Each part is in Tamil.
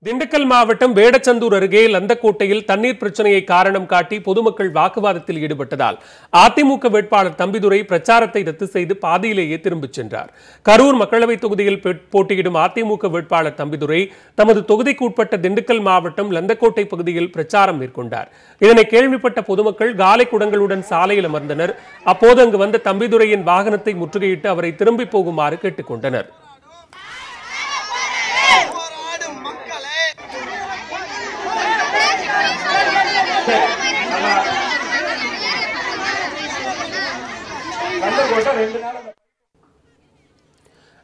திண்டுக்கல் மாவட்டம் வேடச்சந்தூர் அருகே லந்தக்கோட்டையில் தண்ணீர் பிரச்சனையை காரணம் காட்டி பொதுமக்கள் வாக்குவாதத்தில் ஈடுபட்டதால் அதிமுக வேட்பாளர் தம்பிதுரை பிரச்சாரத்தை ரத்து செய்து பாதியிலேயே திரும்பிச் சென்றார். கரூர் மக்களவைத் தொகுதியில் போட்டியிடும் அதிமுக வேட்பாளர் தம்பிதுரை தமது தொகுதிக்கு உட்பட்ட திண்டுக்கல் மாவட்டம் லந்தக்கோட்டை பகுதியில் பிரச்சாரம் மேற்கொண்டார். இதனை கேள்விப்பட்ட பொதுமக்கள் காலை குடங்களுடன் சாலையில் அமர்ந்தனர். அப்போது அங்கு வந்த தம்பிதுரையின் வாகனத்தை முற்றுகையிட்டு அவரை திரும்பி போகுமாறு கேட்டுக் கொண்டனர்.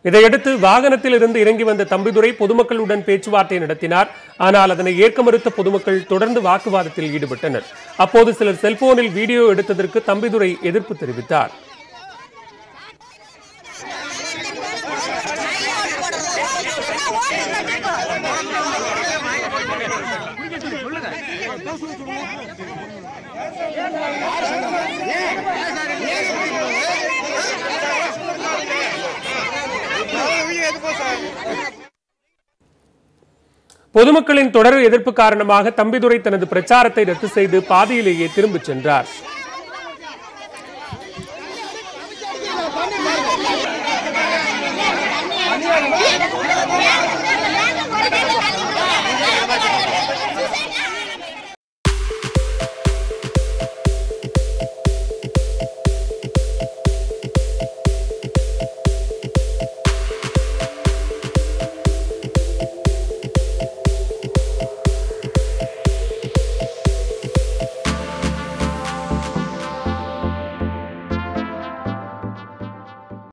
இதையடுத்து வாகனத்தில் இருந்து இறங்கி வந்த தம்பிதுரை பொதுமக்களுடன் பேச்சுவார்த்தை நடத்தினார். ஆனால் அதனை ஏற்க மறுத்த பொதுமக்கள் தொடர்ந்து வாக்குவாதத்தில் ஈடுபட்டனர். அப்போது சிலர் செல்போனில் வீடியோ எடுத்ததற்கு தம்பிதுரை எதிர்ப்பு தெரிவித்தார். பொதுமக்களின் தொடர் எதிர்ப்பு காரணமாக தம்பிதுரை தனது பிரச்சாரத்தை ரத்து செய்து பாதியிலேயே திரும்பிச் சென்றார்.